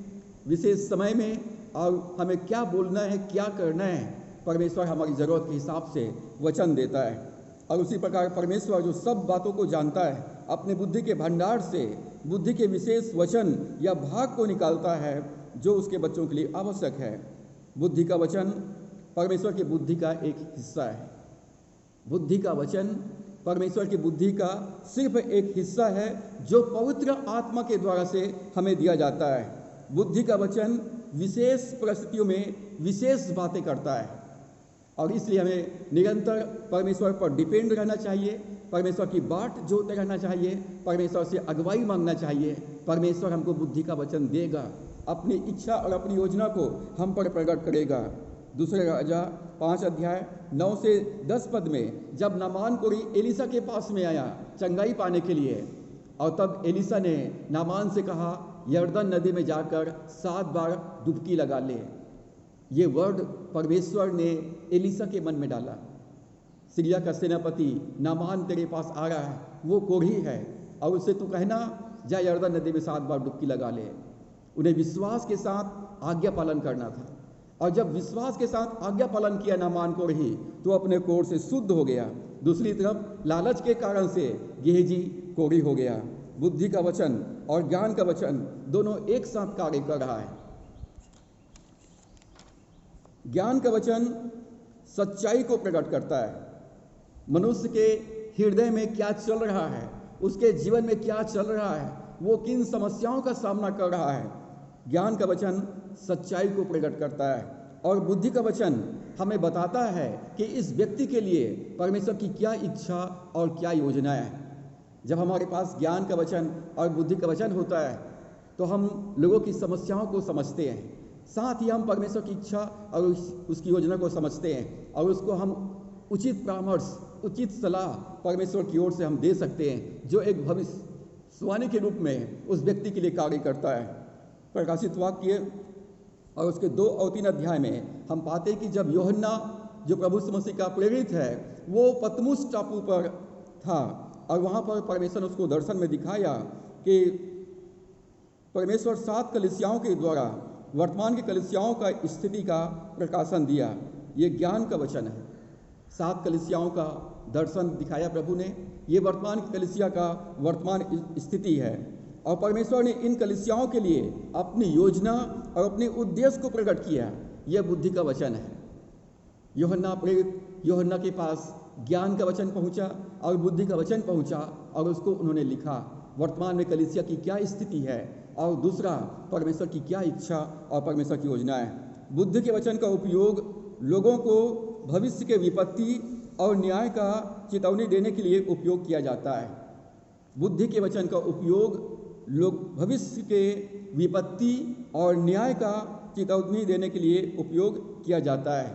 विशेष समय में और हमें क्या बोलना है, क्या करना है, परमेश्वर हमारी ज़रूरत के हिसाब से वचन देता है। और उसी प्रकार परमेश्वर जो सब बातों को जानता है, अपने बुद्धि के भंडार से बुद्धि के विशेष वचन या भाग को निकालता है जो उसके बच्चों के लिए आवश्यक है। बुद्धि का वचन परमेश्वर की बुद्धि का एक हिस्सा है। बुद्धि का वचन परमेश्वर की बुद्धि का सिर्फ एक हिस्सा है जो पवित्र आत्मा के द्वारा से हमें दिया जाता है। बुद्धि का वचन विशेष परिस्थितियों में विशेष बातें करता है, और इसलिए हमें निरंतर परमेश्वर पर डिपेंड रहना चाहिए, परमेश्वर की बाट जोते रहना चाहिए, परमेश्वर से अगुवाई मांगना चाहिए। परमेश्वर हमको बुद्धि का वचन देगा, अपनी इच्छा और अपनी योजना को हम पर प्रकट करेगा। दूसरे राजा 5 अध्याय 9 से 10 पद में जब नामान कोरी एलिसा के पास में आया चंगाई पाने के लिए, और तब एलिसा ने नामान से कहा, यरदन नदी में जाकर 7 बार डुबकी लगा ले। ये वर्ड परमेश्वर ने एलिसा के मन में डाला। सीरिया का सेनापति नामान तेरे पास आ रहा है, वो कोढ़ी है, और उससे तू कहना जा यरदन नदी में 7 बार डुबकी लगा ले। उन्हें विश्वास के साथ आज्ञा पालन करना था, और जब विश्वास के साथ आज्ञा पालन किया नामान कोढ़ी, तो अपने कोढ़ से शुद्ध हो गया। दूसरी तरफ लालच के कारण से गेहजी कोढ़ी हो गया। बुद्धि का वचन और ज्ञान का वचन दोनों एक साथ कार्य कर रहा है। ज्ञान का वचन सच्चाई को प्रकट करता है, मनुष्य के हृदय में क्या चल रहा है, उसके जीवन में क्या चल रहा है, वो किन समस्याओं का सामना कर रहा है। ज्ञान का वचन सच्चाई को प्रकट करता है, और बुद्धि का वचन हमें बताता है कि इस व्यक्ति के लिए परमेश्वर की क्या इच्छा और क्या योजना है। जब हमारे पास ज्ञान का वचन और बुद्धि का वचन होता है तो हम लोगों की समस्याओं को समझते हैं, साथ ही हम परमेश्वर की इच्छा और उसकी योजना को समझते हैं, और उसको हम उचित परामर्श, उचित सलाह परमेश्वर की ओर से हम दे सकते हैं, जो एक भविष्य भविष्यवाणी के रूप में उस व्यक्ति के लिए कार्य करता है। प्रकाशित वाक्य और उसके 2 और 3 अध्याय में हम पाते हैं कि जब यूहन्ना जो प्रभु यीशु मसीह का प्रेरित है वो पतमुस टापू पर था और वहाँ पर परमेश्वर ने उसको दर्शन में दिखाया कि परमेश्वर 7 कलीसियाओं के द्वारा वर्तमान की कलीसियाओं का स्थिति का प्रकाशन दिया। ये ज्ञान का वचन है। 7 कलीसियाओं का दर्शन दिखाया प्रभु ने। ये वर्तमान की कलीसिया का वर्तमान स्थिति है और परमेश्वर ने इन कलीसियाओं के लिए अपनी योजना और अपने उद्देश्य को प्रकट किया। यह बुद्धि का वचन है। यूहन्ना प्रेरित यूहन्ना के पास ज्ञान का वचन पहुंचा और बुद्धि का वचन पहुंचा और उसको उन्होंने लिखा। वर्तमान में कलीसिया की क्या स्थिति है और दूसरा परमेश्वर की क्या इच्छा और परमेश्वर की योजना है। बुद्धि के वचन का उपयोग लोगों को भविष्य के विपत्ति और न्याय का चेतावनी देने के लिए उपयोग किया जाता है। बुद्धि के वचन का उपयोग लोग भविष्य के विपत्ति और न्याय का चेतावनी देने के लिए उपयोग किया जाता है।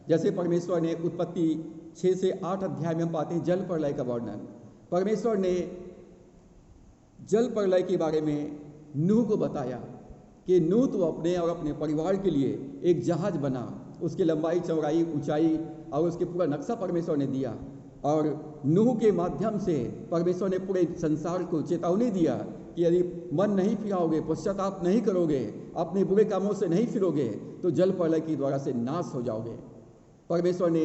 जैसे परमेश्वर ने उत्पत्ति 6 से 8 अध्याय में हम पाते हैं जल प्रलय का वर्णन। परमेश्वर ने जल प्रलय के बारे में नूह को बताया कि नूह तो अपने और अपने परिवार के लिए एक जहाज बना। उसकी लंबाई, चौड़ाई, ऊंचाई और उसके पूरा नक्शा परमेश्वर ने दिया और नूह के माध्यम से परमेश्वर ने पूरे संसार को चेतावनी दिया कि यदि मन नहीं फिराओगे, पश्चाताप नहीं करोगे, अपने बुरे कामों से नहीं फिरोगे तो जल प्रलय के द्वारा से नाश हो जाओगे। परमेश्वर ने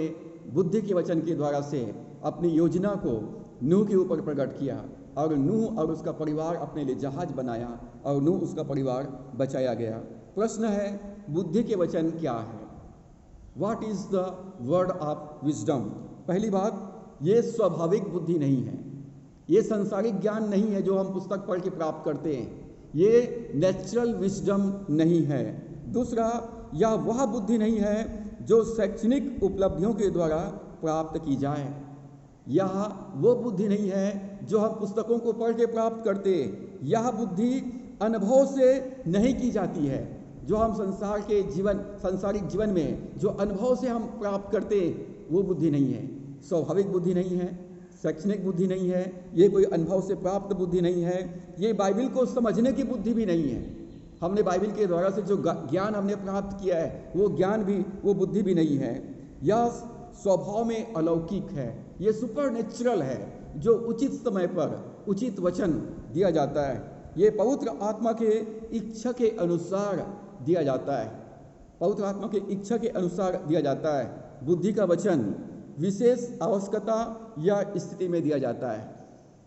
बुद्धि के वचन के द्वारा से अपनी योजना को नूह के ऊपर प्रकट किया और नूह और उसका परिवार अपने लिए जहाज बनाया और नूह उसका परिवार बचाया गया। प्रश्न है, बुद्धि के वचन क्या है? What is the word of wisdom? पहली बात, ये स्वाभाविक बुद्धि नहीं है। ये सांसारिक ज्ञान नहीं है जो हम पुस्तक पढ़ के प्राप्त करते हैं। ये नेचुरल विजडम नहीं है। दूसरा, यह वह बुद्धि नहीं है जो शैक्षणिक उपलब्धियों के द्वारा प्राप्त की जाए। यह वो बुद्धि नहीं है जो हम पुस्तकों को पढ़ के प्राप्त करते। यह बुद्धि अनुभव से नहीं की जाती है। जो हम सांसारिक जीवन में जो अनुभव से हम प्राप्त करते वो बुद्धि नहीं है। स्वाभाविक बुद्धि नहीं है, शैक्षणिक बुद्धि नहीं है, ये कोई अनुभव से प्राप्त बुद्धि नहीं है, ये बाइबल को समझने की बुद्धि भी नहीं है। हमने बाइबल के द्वारा से जो ज्ञान हमने प्राप्त किया है वो ज्ञान भी, वो बुद्धि भी नहीं है। यह स्वभाव में अलौकिक है। ये सुपरनेचुरल है जो उचित समय पर उचित वचन दिया जाता है। ये पवित्र आत्मा के इच्छा के अनुसार दिया जाता है। पवित्र आत्मा के इच्छा के अनुसार दिया जाता है। बुद्धि का वचन विशेष आवश्यकता या स्थिति में दिया जाता है।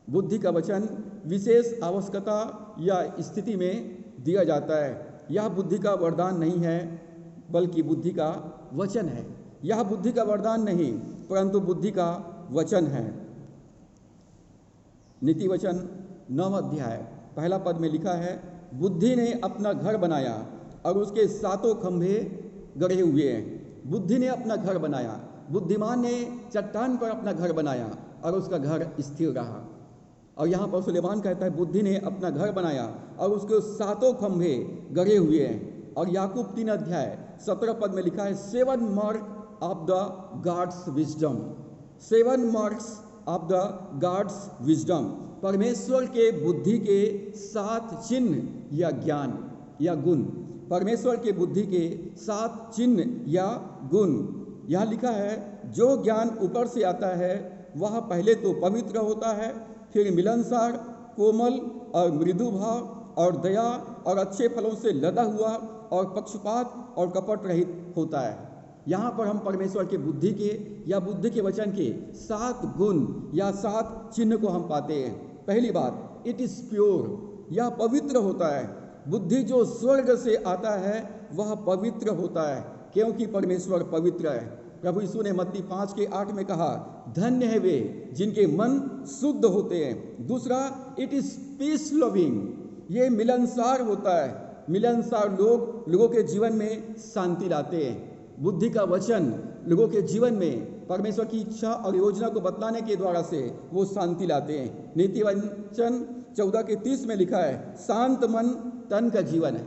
बुद्धि का वचन विशेष आवश्यकता या स्थिति में दिया जाता है। यह बुद्धि का वरदान नहीं है बल्कि बुद्धि का वचन है। यह बुद्धि का वरदान नहीं परंतु बुद्धि का वचन है। नीति वचन 9 अध्याय पहला पद में लिखा है, बुद्धि ने अपना घर बनाया और उसके 7 खंभे गढ़े हुए हैं। बुद्धि ने अपना घर बनाया। बुद्धिमान ने चट्टान पर अपना घर बनाया और उसका घर स्थिर रहा। और यहाँ पर सुलेमान कहता है बुद्धि ने अपना घर बनाया और उसके 7 खंभे गढ़े हुए हैं। और याकूब 3 अध्याय 17 पद में लिखा है, 7 mark of the gods wisdom. 7 marks of the gods wisdom, परमेश्वर के बुद्धि के 7 चिन्ह या ज्ञान या गुण। परमेश्वर के बुद्धि के 7 चिन्ह या गुण। यहाँ लिखा है, जो ज्ञान ऊपर से आता है वह पहले तो पवित्र होता है, फिर मिलनसार, कोमल और मृदु भाव और दया और अच्छे फलों से लदा हुआ और पक्षपात और कपट रहित होता है। यहाँ पर हम परमेश्वर के बुद्धि के या बुद्धि के वचन के 7 गुण या 7 चिन्ह को हम पाते हैं। पहली बात, इट इज प्योर, यह पवित्र होता है। बुद्धि जो स्वर्ग से आता है वह पवित्र होता है क्योंकि परमेश्वर पवित्र है। प्रभु यीशु ने मत्ती 5:8 में कहा, धन्य है वे जिनके मन शुद्ध होते हैं। दूसरा, इट इज पीस लविंग, ये मिलनसार होता है। मिलनसार लोगों के जीवन में शांति लाते हैं। बुद्धि का वचन लोगों के जीवन में परमेश्वर की इच्छा और योजना को बतलाने के द्वारा से वो शांति लाते हैं। नीति वचन 14:30 में लिखा है, शांत मन तन का जीवन है।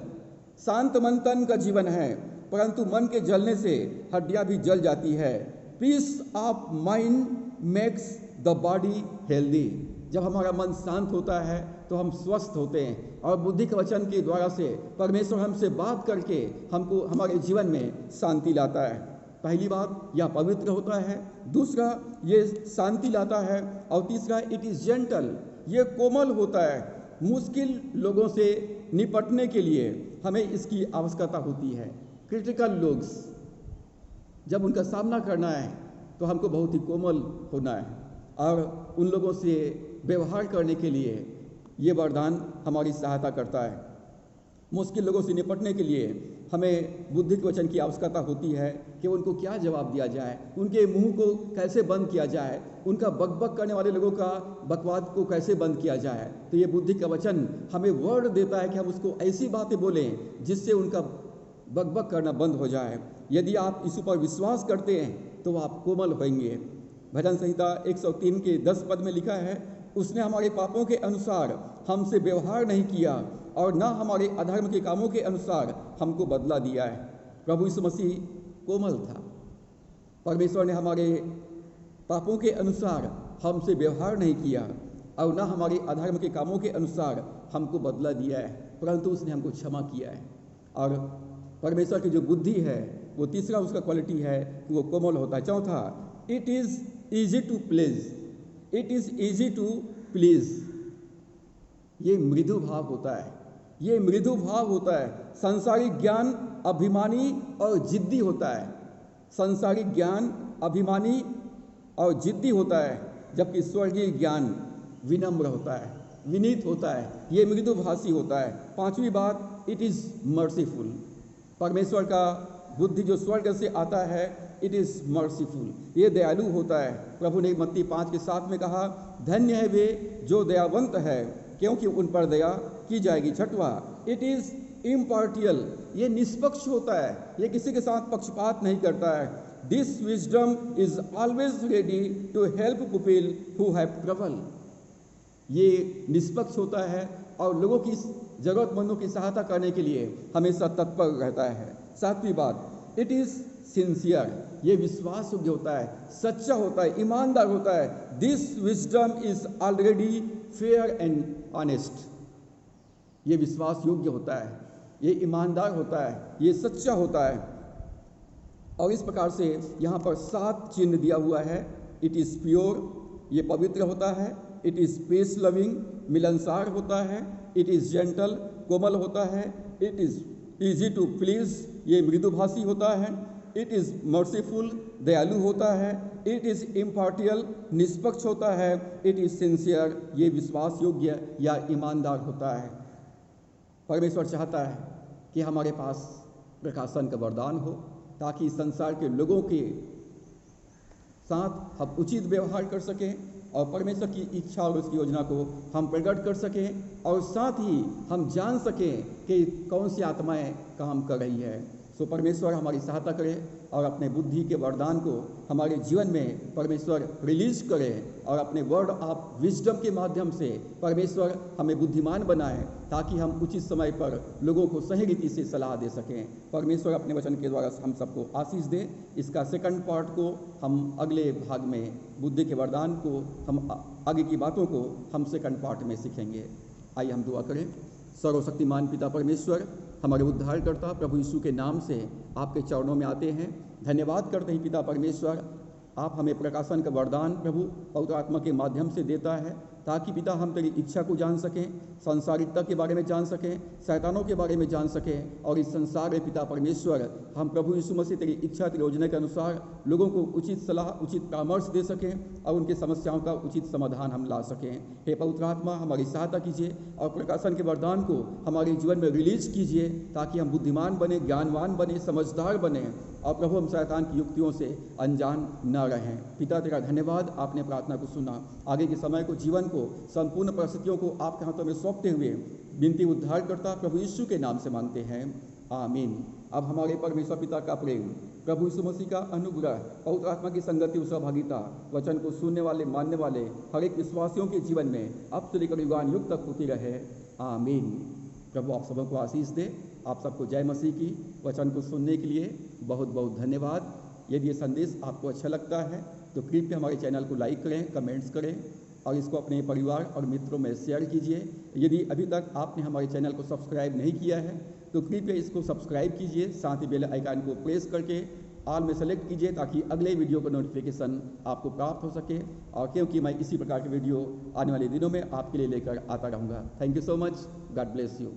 शांत मन तन का जीवन है, परंतु मन के जलने से हड्डियां भी जल जाती है। Peace of mind makes the body healthy. जब हमारा मन शांत होता है तो हम स्वस्थ होते हैं, और बुद्धि के वचन के द्वारा से परमेश्वर हमसे बात करके हमको हमारे जीवन में शांति लाता है। पहली बात, यह पवित्र होता है। दूसरा, ये शांति लाता है। और तीसरा, इट इज़ जेंटल, ये कोमल होता है। मुश्किल लोगों से निपटने के लिए हमें इसकी आवश्यकता होती है। क्रिटिकल लोग, जब उनका सामना करना है तो हमको बहुत ही कोमल होना है, और उन लोगों से व्यवहार करने के लिए ये वरदान हमारी सहायता करता है। मुश्किल लोगों से निपटने के लिए हमें बुद्धि के वचन की आवश्यकता होती है कि उनको क्या जवाब दिया जाए, उनके मुंह को कैसे बंद किया जाए, उनका बकबक करने वाले लोगों का बकवाद को कैसे बंद किया जाए। तो ये बुद्धि का वचन हमें वर्ड देता है कि हम उसको ऐसी बातें बोलें जिससे उनका बकबक करना बंद हो जाए। यदि आप इस पर विश्वास करते हैं तो आप कोमल होंगे। भजन संहिता 103 के 10 पद में लिखा है, उसने हमारे पापों के अनुसार हमसे व्यवहार नहीं किया और न हमारे अधर्म के कामों के अनुसार हमको बदला दिया है। प्रभु यीशु मसीह कोमल था। परमेश्वर ने हमारे पापों के अनुसार हमसे व्यवहार नहीं किया और न हमारे अधर्म के कामों के अनुसार हमको बदला दिया है, परंतु उसने हमको क्षमा किया है। और परमेश्वर की जो बुद्धि है वो तीसरा उसका क्वालिटी है कि वो कोमल होता है। चौथा, it is easy to please, it is easy to please, ये मृदु भाव होता है, ये मृदु भाव होता है। सांसारिक ज्ञान अभिमानी और जिद्दी होता है, सांसारिक ज्ञान अभिमानी और जिद्दी होता है, जबकि स्वर्गीय ज्ञान विनम्र होता है, विनीत होता है, ये मृदुभाषी होता है। पांचवी बात, इट इज़ मर्सीफुल, परमेश्वर का बुद्धि जो स्वर्ग से आता है, इट इज़ मर्सीफुल, ये दयालु होता है। प्रभु ने मत्ती 5:7 में कहा, धन्य है वे जो दयावंत है, क्योंकि उन पर दया की जाएगी। छठवा, इट इज़ इम्पार्टियल, ये निष्पक्ष होता है, ये किसी के साथ पक्षपात नहीं करता है। This wisdom is always ready to help people who have trouble, ये निष्पक्ष होता है और लोगों की ज़रूरतमंदों की सहायता करने के लिए हमेशा तत्पर रहता है। सातवीं बात, इट इज़ सिंसियर, ये विश्वास योग्य होता है, सच्चा होता है, ईमानदार होता है। This wisdom is already fair and honest, ये विश्वास योग्य होता है, ये ईमानदार होता है, ये सच्चा होता है। और इस प्रकार से यहाँ पर 7 चिन्ह दिया हुआ है। इट इज़ प्योर, ये पवित्र होता है। इट इज़ पीस लविंग, मिलनसार होता है। इट इज़ जेंटल, कोमल होता है। It is easy to please, ये मृदुभाषी होता है। इट इज़ मर्सीफुल, दयालु होता है। इट इज़ इम्पार्टियल, निष्पक्ष होता है। इट इज़ सिंसियर, ये विश्वास योग्य या ईमानदार होता है। परमेश्वर चाहता है कि हमारे पास प्रकाशन का वरदान हो, ताकि संसार के लोगों के साथ हम उचित व्यवहार कर सकें और परमेश्वर की इच्छा और उसकी योजना को हम प्रकट कर सकें, और साथ ही हम जान सकें कि कौन सी आत्माएं काम कर रही है। सो परमेश्वर हमारी सहायता करे और अपने बुद्धि के वरदान को हमारे जीवन में परमेश्वर रिलीज करे, और अपने वर्ड ऑफ विजडम के माध्यम से परमेश्वर हमें बुद्धिमान बनाए, ताकि हम उचित समय पर लोगों को सही रीति से सलाह दे सकें। परमेश्वर अपने वचन के द्वारा हम सबको आशीष दे। इसका सेकंड पार्ट को हम अगले भाग में, बुद्धि के वरदान को हम आगे की बातों को हम सेकंड पार्ट में सीखेंगे। आइए हम दुआ करें। सर्वशक्तिमान पिता परमेश्वर, हमारे उद्धारकर्ता प्रभु यीशु के नाम से आपके चरणों में आते हैं, धन्यवाद करते हैं पिता परमेश्वर। आप हमें प्रकाशन का वरदान प्रभु पवित्र आत्मा के माध्यम से देता है, ताकि पिता हम तेरी इच्छा को जान सकें, सांसारिकता के बारे में जान सकें, शैतानों के बारे में जान सकें, और इस संसार में पिता परमेश्वर हम प्रभु यीशु मसीह तेरी इच्छा तेरी योजना के अनुसार लोगों को उचित सलाह उचित परामर्श दे सकें और उनकी समस्याओं का उचित समाधान हम ला सकें। हे पवित्र आत्मा, हमारी सहायता कीजिए और प्रकाशन के वरदान को हमारे जीवन में रिलीज कीजिए, ताकि हम बुद्धिमान बने, ज्ञानवान बने, समझदार बने, और प्रभु हम शैतान की युक्तियों से अनजान न रहें। पिता तेरा धन्यवाद, आपने प्रार्थना को सुना। आगे के समय को, जीवन को, संपूर्ण परिस्थितियों को आपके हाथों में सौंपते हुए विनती उद्धारकर्ता प्रभु यीशु के नाम से मांगते हैं, आमीन। अब हमारे परमेश्वर पिता का प्रेम, प्रभु यीशु मसीह का अनुग्रह, पवित्र आत्मा की संगति और सहभागिता वचन को सुनने वाले, मानने वाले हर एक विश्वासियों के जीवन में अब से लेकर युगान युग तक होती रहे, आमीन। प्रभु आप सबों को आशीष दे। आप सबको जय मसीह की। वचन को सुनने के लिए बहुत बहुत धन्यवाद। यदि ये संदेश आपको अच्छा लगता है तो कृपया हमारे चैनल को लाइक करें, कमेंट्स करें, और इसको अपने परिवार और मित्रों में शेयर कीजिए। यदि अभी तक आपने हमारे चैनल को सब्सक्राइब नहीं किया है तो कृपया इसको सब्सक्राइब कीजिए, साथ ही बेल आइकन को प्रेस करके ऑल में सेलेक्ट कीजिए ताकि अगले वीडियो का नोटिफिकेशन आपको प्राप्त हो सके, और क्योंकि मैं इसी प्रकार के वीडियो आने वाले दिनों में आपके लिए लेकर आता रहूँगा। Thank you so much. God bless you.